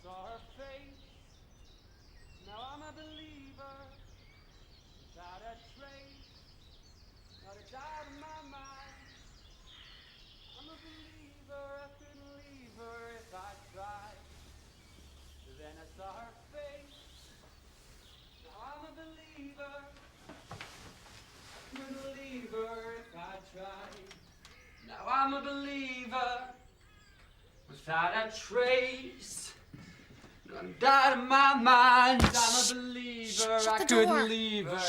saw her face. Now I'm a believer, without a trace, not a doubt in my mind. I'm a believer, I couldn't leave her if I tried. Then I saw her face. Now I'm a believer, couldn't leave her if I tried. Now I'm a believer, without a trace, not a doubt in my mind. I'm a believer, I couldn't leave her.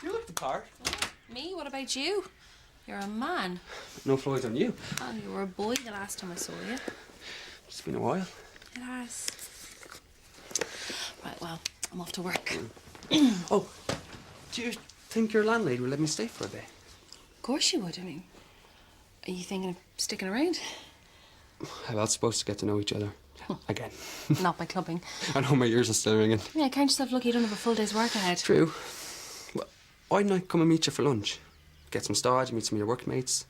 You look the part. Me? What about you? You're a man. No Floyd on you. Oh, you were a boy the last time I saw you. It's been a while. It has. Right, well, I'm off to work. Oh, do you think your landlady will let me stay for a bit? Of course you would. I mean, are you thinking of sticking around? How else supposed to get to know each other? Again. Not by clubbing. I know my ears are still ringing. Yeah, count yourself lucky you don't have a full day's work ahead. True. Well, why didn't I come and meet you for lunch? Get some stars, meet some of your workmates.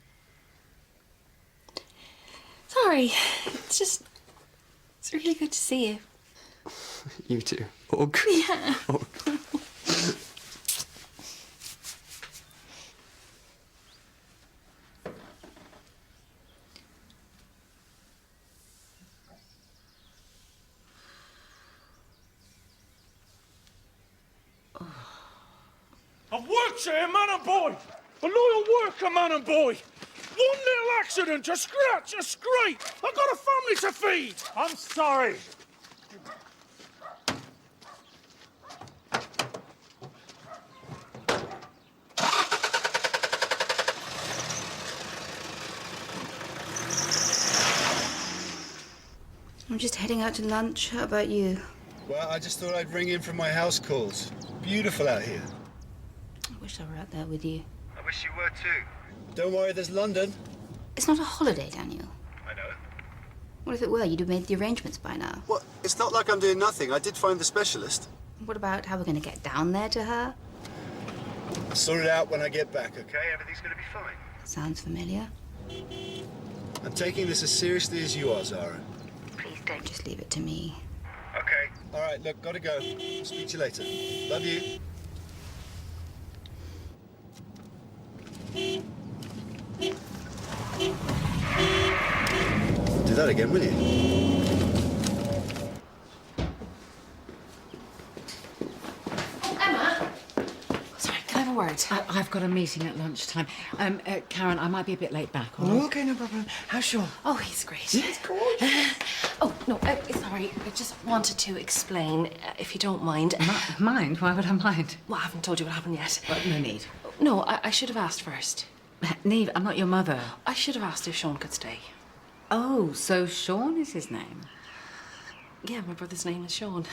Sorry. It's really good to see you. You too. Ugh. Yeah. Ugh. I've worked here, man and boy. A loyal worker, man and boy. One little accident, a scratch, a scrape. I've got a family to feed. I'm sorry. I'm just heading out to lunch. How about you? Well, I just thought I'd ring in from my house calls. Beautiful out here. I wish I were out there with you. I wish you were too. Don't worry, there's London. It's not a holiday, Daniel. I know. What if it were? You'd have made the arrangements by now. Well, it's not like I'm doing nothing. I did find the specialist. What about how we're going to get down there to her? I'll sort it out when I get back, okay? Everything's going to be fine. Sounds familiar. I'm taking this as seriously as you are, Zara. Please don't just leave it to me. Okay. All right, look, gotta go. Speak to you later. Love you. Do that again, will you? Emma? Sorry, can I have a word? I've got a meeting at lunchtime. Karen, I might be a bit late back, all right? Oh, okay, no problem. How's Sean? Oh, he's great. He's gorgeous. Oh, no, sorry. I just wanted to explain, if you don't mind. Mind? Why would I mind? Well, I haven't told you what happened yet. No need. No, I should have asked first. Neve, I'm not your mother. I should have asked if Sean could stay. Oh, so Sean is his name? Yeah, my brother's name is Sean.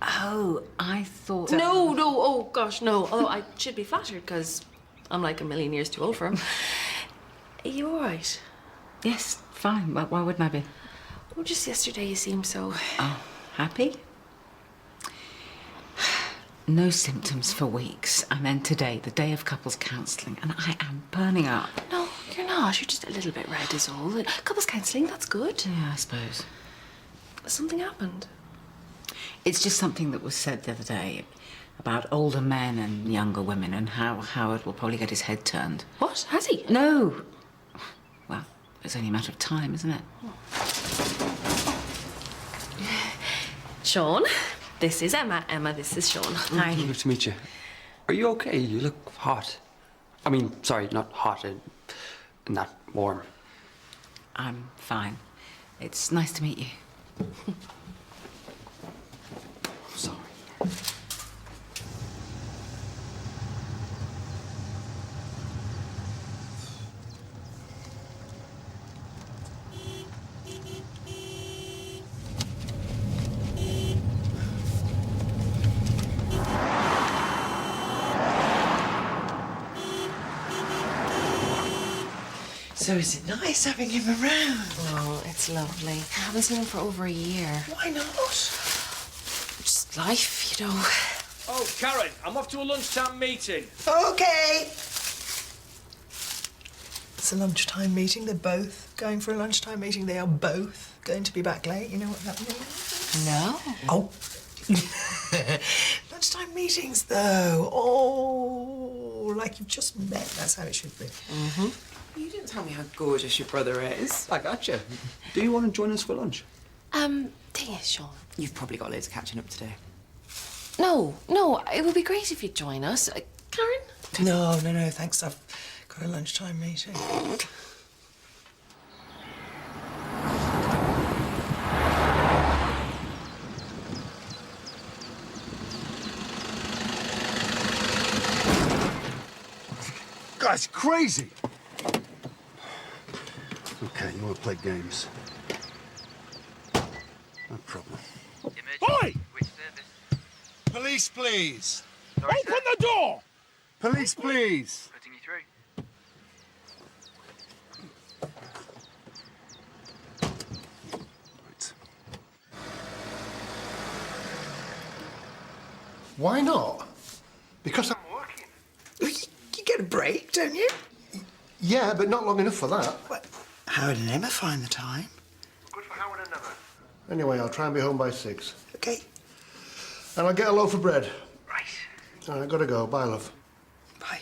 Oh, I thought... No, oh gosh, no. Although I should be flattered, because I'm like a million years too old for him. Are you all right? Yes, fine. Why wouldn't I be? Well, just yesterday you seemed so... Oh, happy? No symptoms for weeks. And then today, the day of couples counselling, and I am burning up. No, you're not. You're just a little bit red is all. Couples counselling, that's good. Yeah, I suppose. Something happened. It's just something that was said the other day about older men and younger women and how Howard will probably get his head turned. What? Has he? No. Well, it's only a matter of time, isn't it? Sean, this is Emma. Emma, this is Sean. Hi. Good to meet you. Are you okay? You look hot. I mean, sorry, not hot, not warm. I'm fine. It's nice to meet you. Sorry. So is it nice having him around? Oh, it's lovely. I haven't seen him for over a year. Why not? Just life, you know. Oh, Karen, I'm off to a lunchtime meeting. Okay. It's a lunchtime meeting. They're both going for a lunchtime meeting. They are both going to be back late. You know what that means? No. Oh. Lunchtime meetings, though. Oh, like you've just met. That's how it should be. You didn't tell me how gorgeous your brother is. I gotcha. Do you want to join us for lunch? Thing is, Sean. You've probably got loads of catching up to do. No, it would be great if you'd join us. Karen? No, thanks. I've got a lunchtime meeting. Guy's crazy. Okay, you want to play games? No problem. Oi! Which service? Police, please. Sorry, Open sir. the door! Police, please. Putting you through. Right. Why not? Because I'm working. You get a break, don't you? Yeah, but not long enough for that. What? Howard and Emma find the time. Good for Howard and Emma. Anyway, I'll try and be home by 6. Okay. And I'll get a loaf of bread. Right. All right, gotta go. Bye, love. Bye.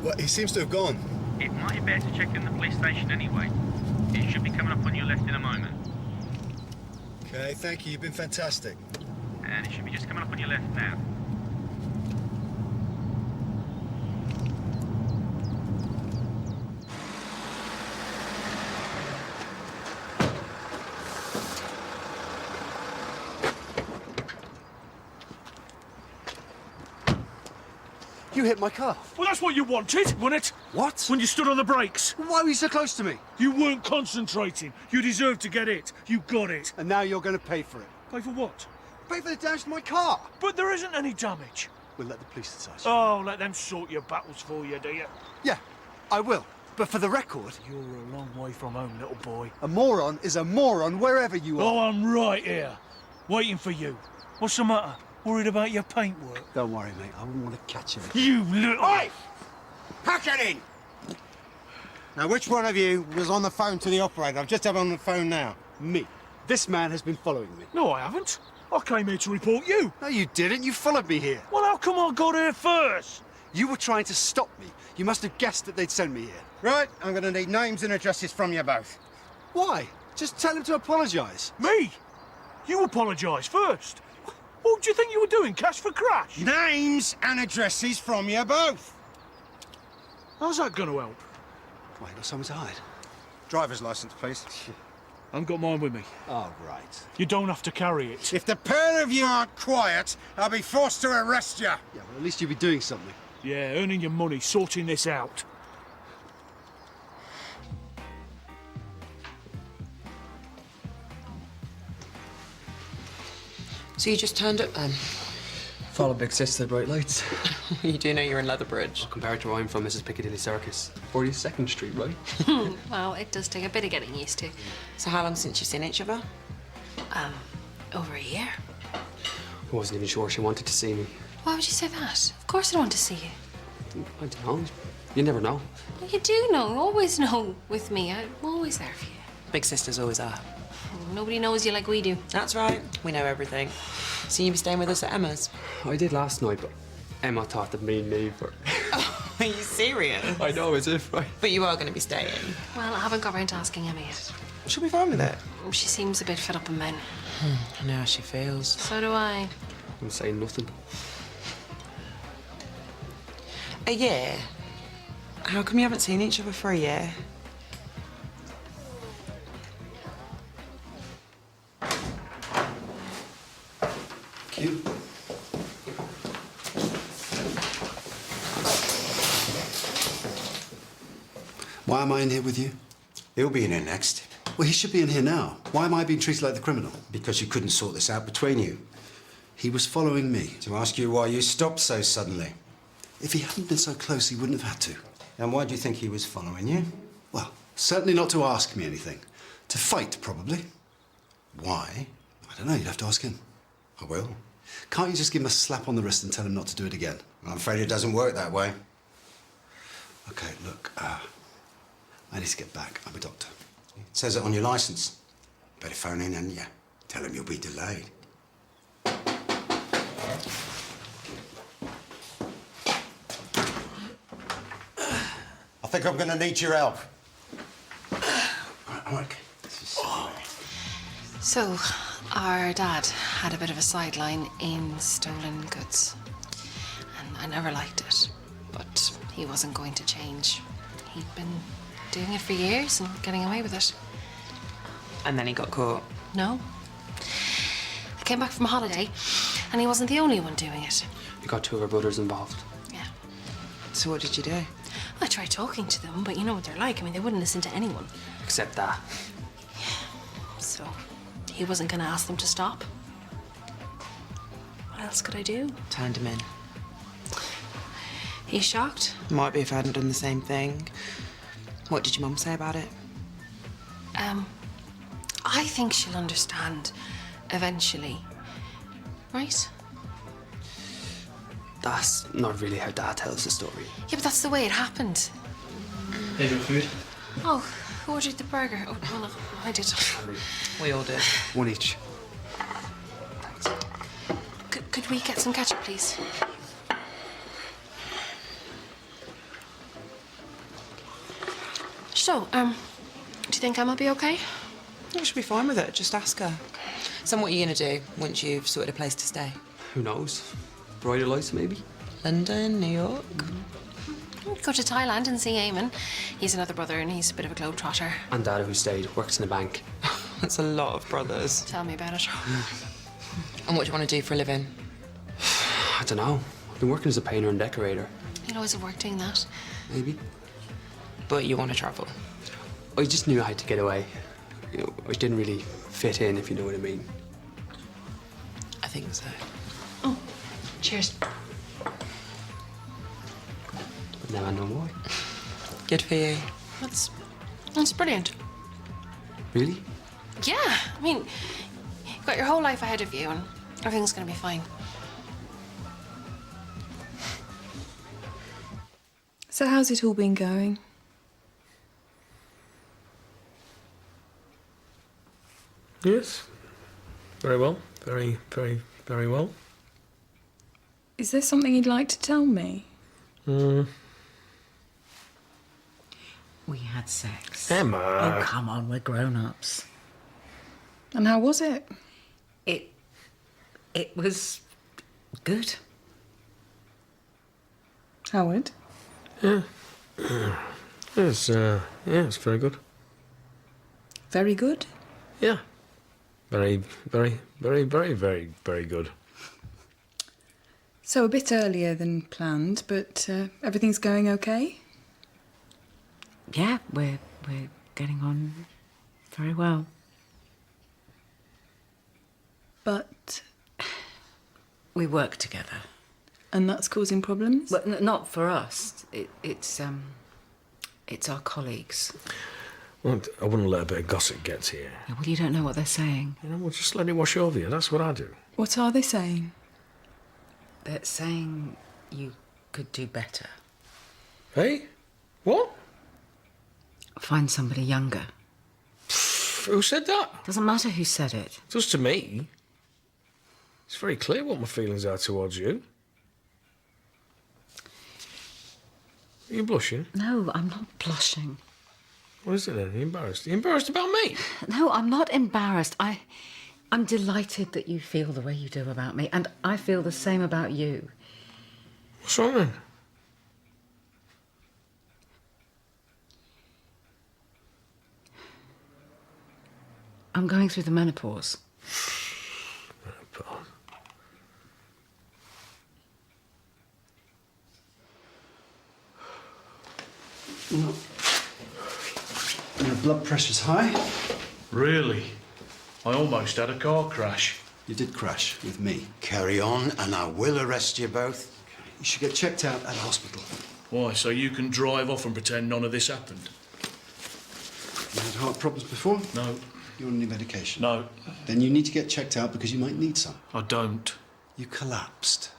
What? He seems to have gone. It might be better to check in the police station anyway. It should be coming up on your left in a moment. Okay, thank you. You've been fantastic. And it should be just coming up on your left now. You hit my car. Well, that's what you wanted, wasn't it? What? When you stood on the brakes. Why were you so close to me? You weren't concentrating. You deserved to get it. You got it. And now you're going to pay for it. Pay for what? Pay for the damage to my car. But there isn't any damage. We'll let the police decide. Oh, let them sort your battles for you, do you? Yeah, I will. But for the record, You're a long way from home, little boy. a moron is a moron wherever you are. Oh, I'm right here, waiting for you. What's the matter? Worried about your paintwork? Don't worry, mate. I wouldn't want to catch him. You little... Oi! Pack it in! Now, which one of you was on the phone to the operator? I've just had on the phone now. Me. This man has been following me. No, I haven't. I came here to report you. No, you didn't. You followed me here. Well, how come I got here first? You were trying to stop me. You must have guessed that they'd send me here. Right, I'm going to need names and addresses from you both. Why? Just tell him to apologise. Me? You apologise first. What do you think you were doing, cash for crash? Names and addresses from you both. How's that going to help? Why, you got somewhere to hide? Driver's license, please. I haven't got mine with me. Oh, right. You don't have to carry it. If the pair of you aren't quiet, I'll be forced to arrest you. Yeah, well, at least you'll be doing something. Yeah, earning your money, sorting this out. So you just turned up then? Follow big sister, bright lights. You do know you're in Leatherbridge. Compared to where I'm from, this is Piccadilly Circus. 42nd Street, right? Well, it does take a bit of getting used to. So how long since you've seen each other? Over a year. I wasn't even sure she wanted to see me. Why would you say that? Of course I want to see you. I don't know. You never know. Well, you do know. You always know with me. I'm always there for you. Big sisters always are. Nobody knows you like we do. That's right. We know everything. So you be staying with us at Emma's? I did last night, but Emma thought that me and Neve were... Are you serious? I know, as if, right? But you are going to be staying. Well, I haven't got round to asking Emma yet. She'll be fine with it. She seems a bit fed up in men. I know how she feels. So do I. I'm saying nothing. A year? How come you haven't seen each other for a year? Cute. Why am I in here with you? He'll be in here next. Well, he should be in here now. Why am I being treated like the criminal? Because you couldn't sort this out between you. He was following me. To ask you why you stopped so suddenly. If he hadn't been so close, he wouldn't have had to. And why do you think he was following you? Well, certainly not to ask me anything. To fight, probably. Why? I don't know, you'd have to ask him. I will. Can't you just give him a slap on the wrist and tell him not to do it again? I'm afraid it doesn't work that way. Okay, look, I need to get back. I'm a doctor. It says it on your licence. Better phone in and tell him you'll be delayed. I think I'm going to need your help. Right. So, our dad had a bit of a sideline in stolen goods. And I never liked it. But he wasn't going to change. He'd been doing it for years and getting away with it. And then he got caught. No. I came back from holiday, and he wasn't the only one doing it. You got two of our brothers involved. Yeah. So what did you do? I tried talking to them, but you know what they're like. I mean, they wouldn't listen to anyone. Except that. So, he wasn't going to ask them to stop. What else could I do? Turned him in. He's shocked. Might be if I hadn't done the same thing. What did your mum say about it? I think she'll understand eventually. Right? That's not really how Dad tells the story. Yeah, but that's the way it happened. Here's your food. Oh, who ordered the burger? Oh, well, no, I did. We all did. One each. Could we get some ketchup, please? So, do you think Emma will be okay? You should be fine with it. Just ask her. So what are you going to do once you've sorted a place to stay? Who knows? Brighter lights, maybe? London, New York? We'd go to Thailand and see Eamon. He's another brother and he's a bit of a globetrotter. And Dad, who stayed, works in a bank. That's a lot of brothers. Tell me about it. And what do you want to do for a living? I don't know. I've been working as a painter and decorator. You'd always have worked doing that. Maybe. But you want to travel? I just knew I had to get away. You know, I didn't really fit in, if you know what I mean. I think so. Oh, cheers. But now I know why. Good for you. That's brilliant. Really? Yeah, I mean, you've got your whole life ahead of you and everything's gonna be fine. So how's it all been going? Yes. Very well. Very, very, very well. Is there something you'd like to tell me? We had sex. Emma. Oh, come on, we're grown-ups. And how was it? It was good. Howard? Yeah. It's very good. Very good? Yeah. Very, very, very, very, very, very good. So a bit earlier than planned, but everything's going okay? Yeah, we're getting on very well. But... We work together. And that's causing problems? Well, not for us. It's our colleagues. Well, I wouldn't let a bit of gossip get to you. Yeah, well, you don't know what they're saying. You know, we'll just let it wash over you. That's what I do. What are they saying? They're saying you could do better. Hey? What? Find somebody younger. Who said that? Doesn't matter who said it. Just to me. It's very clear what my feelings are towards you. Are you blushing? No, I'm not blushing. What is it then? Are you embarrassed? Are you embarrassed about me? No, I'm not embarrassed. I'm delighted that you feel the way you do about me, and I feel the same about you. What's wrong then? I'm going through the menopause. Menopause? Your blood pressure's high? Really? I almost had a car crash. You did crash with me. Carry on, and I will arrest you both. You should get checked out at a hospital. Why, so you can drive off and pretend none of this happened? You had heart problems before? No. You on any medication? No. Then you need to get checked out because you might need some. I don't. You collapsed.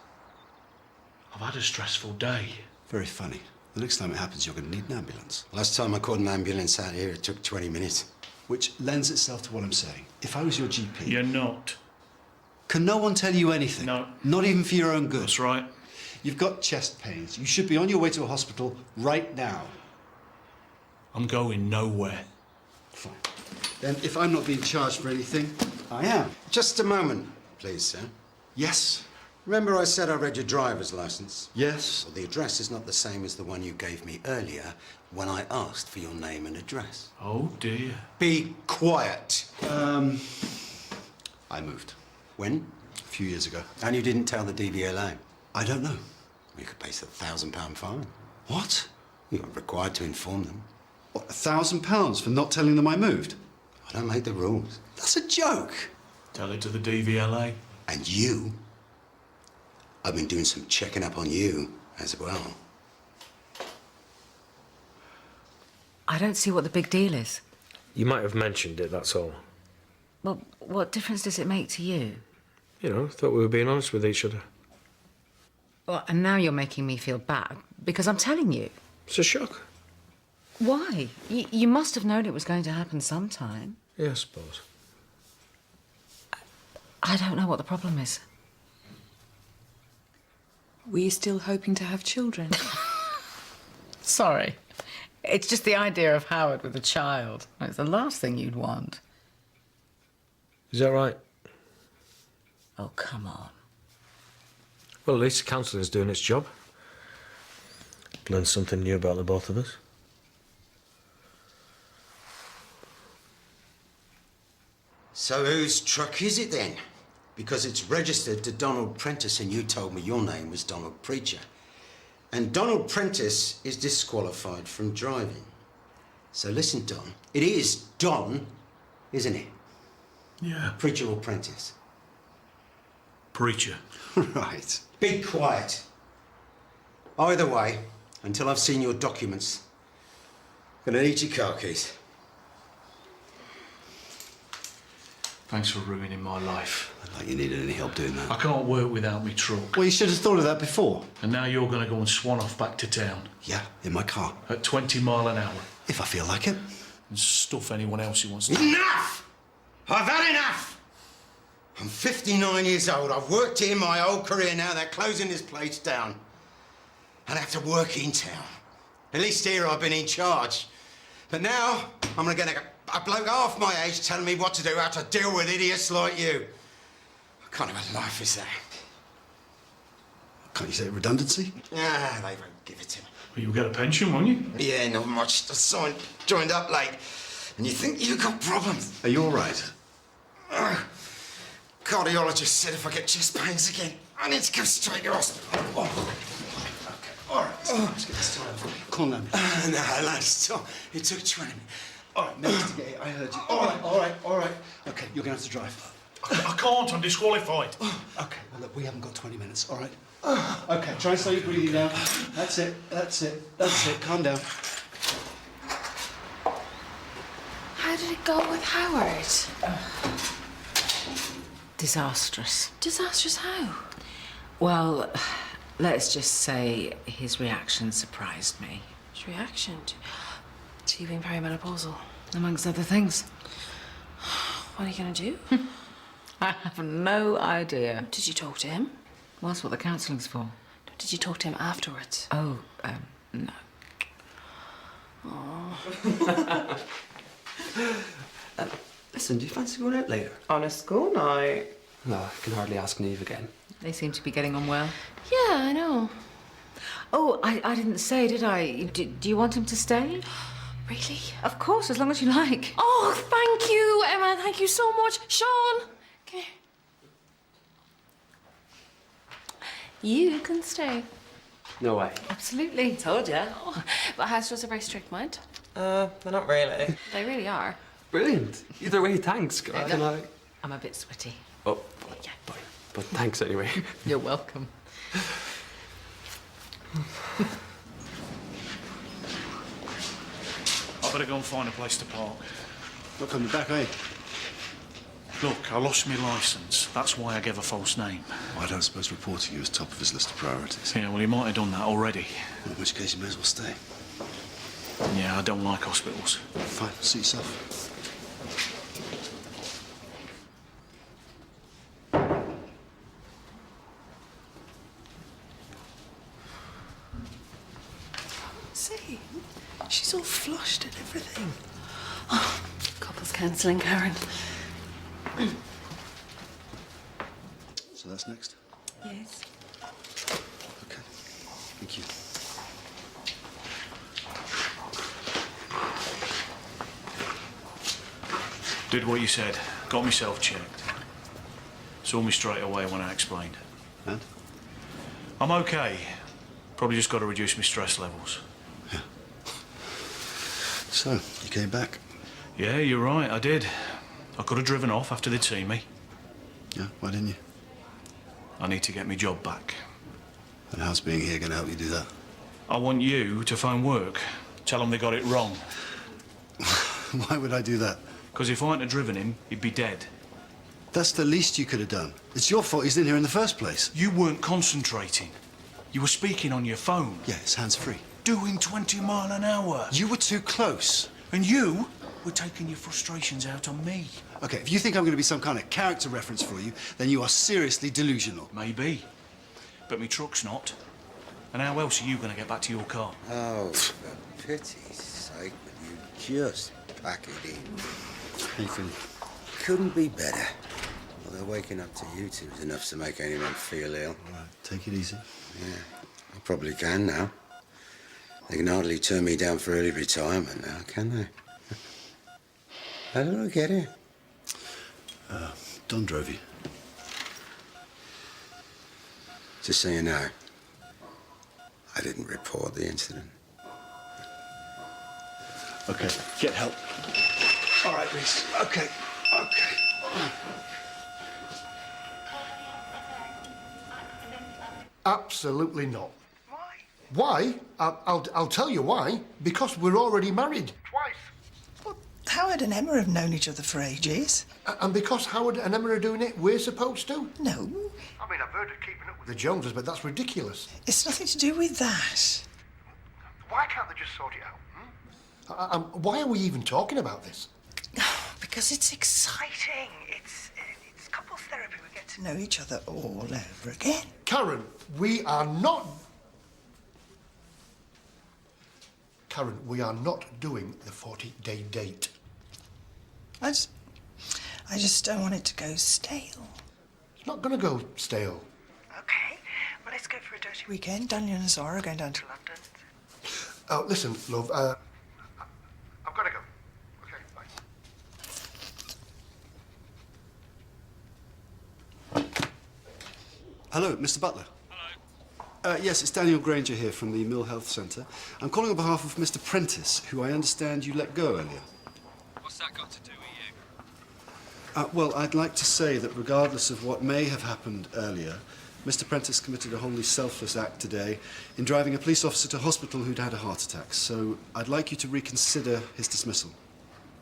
I've had a stressful day. Very funny. The next time it happens, you're going to need an ambulance. Last time I called an ambulance out here, it took 20 minutes. Which lends itself to what I'm saying. If I was your GP... You're not. Can no one tell you anything? No. Not even for your own good? That's right. You've got chest pains. You should be on your way to a hospital right now. I'm going nowhere. Fine. Then, if I'm not being charged for anything, I am. Just a moment, please, sir. Yes? Remember I said I read your driver's licence? Yes. Well, the address is not the same as the one you gave me earlier when I asked for your name and address. Oh, dear. Be quiet. I moved. When? A few years ago. And you didn't tell the DVLA? I don't know. You could face a £1,000 fine. What? You're required to inform them. What, £1,000 for not telling them I moved? I don't make the rules. That's a joke. Tell it to the DVLA. And you? I've been doing some checking up on you as well. I don't see what the big deal is. You might have mentioned it, that's all. Well, what difference does it make to you? You know, thought we were being honest with each other. Well, and now you're making me feel bad because I'm telling you. It's a shock. Why? You must have known it was going to happen sometime. Yeah, I suppose. I don't know what the problem is. Were you still hoping to have children? Sorry. It's just the idea of Howard with a child. It's the last thing you'd want. Is that right? Oh, come on. Well, at least the counselling's doing its job. Learned something new about the both of us. So whose truck is it then? Because it's registered to Donald Prentice and you told me your name was Donald Preacher. And Donald Prentice is disqualified from driving. So listen, Don, it is Don, isn't it? Yeah. Preacher or Prentice? Preacher. Right. Be quiet. Either way, until I've seen your documents, I'm gonna need your car keys. Thanks for ruining my life. Not like you needed any help doing that. I can't work without me truck. Well, you should have thought of that before. And now you're going to go and swan off back to town. Yeah, in my car. At 20 mile an hour. If I feel like it. And stuff anyone else who wants to. Enough! I've had enough! I'm 59 years old. I've worked here my whole career now. They're closing this place down. And I have to work in town. At least here I've been in charge. But now I'm going to get a bloke half my age telling me what to do, how to deal with idiots like you. What kind of a life is that? Can't you say redundancy? Ah, they won't give it to me. Well, you'll get a pension, won't you? Yeah, not much. I joined up late. And you think you've got problems? Are you all right? Cardiologist said if I get chest pains again, I need to go straight to hospital. Oh. Okay, all right. Let's get this time. Calm down. No, last time. It took 20 minutes. All right, minutes to get here. I heard you. All right. Okay, you're going to have to drive. I can't. I'm disqualified. Okay, well, look, we haven't got 20 minutes, all right? Okay, try and slow your breathing down. That's it. Calm down. How did it go with Howard? Disastrous. Disastrous how? Well, let's just say his reaction surprised me. His reaction to you being perimenopausal? Amongst other things. What are you going to do? I have no idea. Did you talk to him? Well, that's what the counselling's for. Did you talk to him afterwards? Oh, no. Oh. Listen, do you fancy going out later? On a school night? No, I can hardly ask Niamh again. They seem to be getting on well. Yeah, I know. Oh, I didn't say, did I? Do you want him to stay? Really? Of course, as long as you like. Oh, thank you, Emma. Thank you so much. Sean, come here. You can stay. No way. Absolutely. Told ya. Oh, but Hasters are very strict, mind. They're not really. They really are. Brilliant. Either way, thanks. Can I? I'm a bit sweaty. Oh, yeah. But thanks anyway. You're welcome. I better go and find a place to park. Not coming back, are you? Look, I lost my licence. That's why I gave a false name. I don't suppose reporting you is top of his list of priorities. Yeah, well, he might have done that already. In which case, you may as well stay. Yeah, I don't like hospitals. Fine, suit yourself. See, she's all flushed and everything. Oh, couples counselling, Karen. So that's next? Yes. Okay. Thank you. Did what you said. Got myself checked. Saw me straight away when I explained. And? I'm okay. Probably just got to reduce my stress levels. So, you came back? Yeah, you're right, I did. I could have driven off after they'd seen me. Yeah, why didn't you? I need to get my job back. And how's being here going to help you do that? I want you to phone work. Tell them they got it wrong. Why would I do that? Because if I hadn't have driven him, he'd be dead. That's the least you could have done. It's your fault he's in here in the first place. You weren't concentrating. You were speaking on your phone. Yeah, it's hands-free. Doing 20 mile an hour. You were too close. And you were taking your frustrations out on me. Okay, if you think I'm going to be some kind of character reference for you, then you are seriously delusional. Maybe. But me truck's not. And how else are you going to get back to your car? Oh, for pity's sake, will you just pack it in? Anything? Couldn't be better. Although waking up to you two is enough to make anyone feel ill. All right, take it easy. Yeah, I probably can now. They can hardly turn me down for early retirement now, can they? How did I get here? Don drove you. Just so you know, I didn't report the incident. Okay, get help. All right, Reese. Okay. Absolutely not. Why? I'll tell you why. Because we're already married. Twice. Well, Howard and Emma have known each other for ages. And because Howard and Emma are doing it, we're supposed to? No. I mean, I've heard of keeping up with the Joneses, but that's ridiculous. It's nothing to do with that. Why can't they just sort it out? Why are we even talking about this? Because it's exciting. It's couples therapy. We get to know each other all over again. Karen, we are not... Karen, we are not doing the 40-day date. I just don't want it to go stale. It's not going to go stale. Okay, well, let's go for a dirty weekend. Daniel and Zara are going down to London. Oh, listen, love, I've got to go. Okay, bye. Hello, Mr. Butler. Yes, it's Daniel Granger here from the Mill Health Centre. I'm calling on behalf of Mr. Prentice, who I understand you let go earlier. What's that got to do with you? Well, I'd like to say that regardless of what may have happened earlier, Mr. Prentice committed a wholly selfless act today in driving a police officer to hospital who'd had a heart attack. So I'd like you to reconsider his dismissal.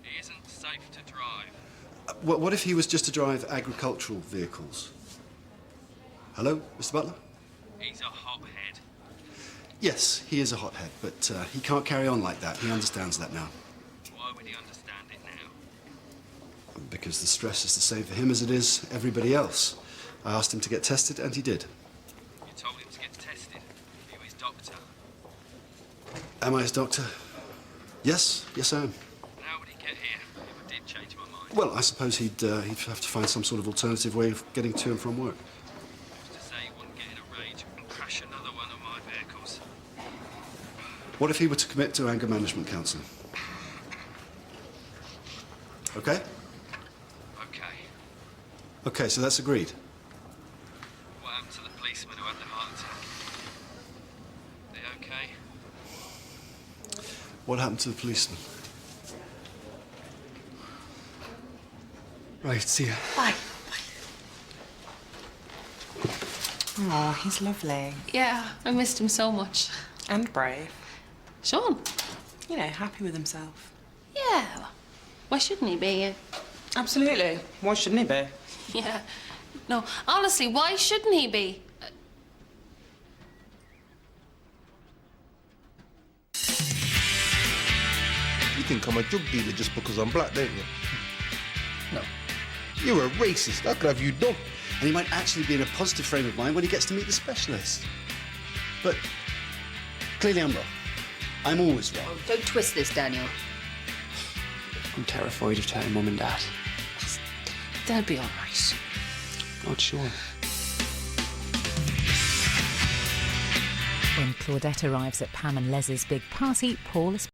He isn't safe to drive. What if he was just to drive agricultural vehicles? Hello, Mr. Butler? He's a hothead. Yes, he is a hothead, but he can't carry on like that. He understands that now. Why would he understand it now? Because the stress is the same for him as it is everybody else. I asked him to get tested, and he did. You told him to get tested. You were his doctor. Am I his doctor? Yes, I am. How would he get here if I did change my mind? Well, I suppose he'd have to find some sort of alternative way of getting to and from work. Who's to say he wouldn't get in a rage and crash another one of my vehicles? What if he were to commit to anger management counselling? Okay? Okay. Okay, so that's agreed. What happened to the policeman who had the heart attack? They okay? What happened to the policeman? Right, see ya. Bye. Oh, he's lovely. Yeah, I missed him so much. And brave. Sean? You know, happy with himself. Yeah. Why shouldn't he be? Absolutely. Why shouldn't he be? Yeah. No, honestly, why shouldn't he be? You think I'm a drug dealer just because I'm black, don't you? No. You're a racist. How could have you done? And he might actually be in a positive frame of mind when he gets to meet the specialist. But clearly I'm wrong. I'm always wrong. Don't twist this, Daniel. I'm terrified of telling Mum and Dad. They'll be all right. Not sure. When Claudette arrives at Pam and Les's big party, Paul is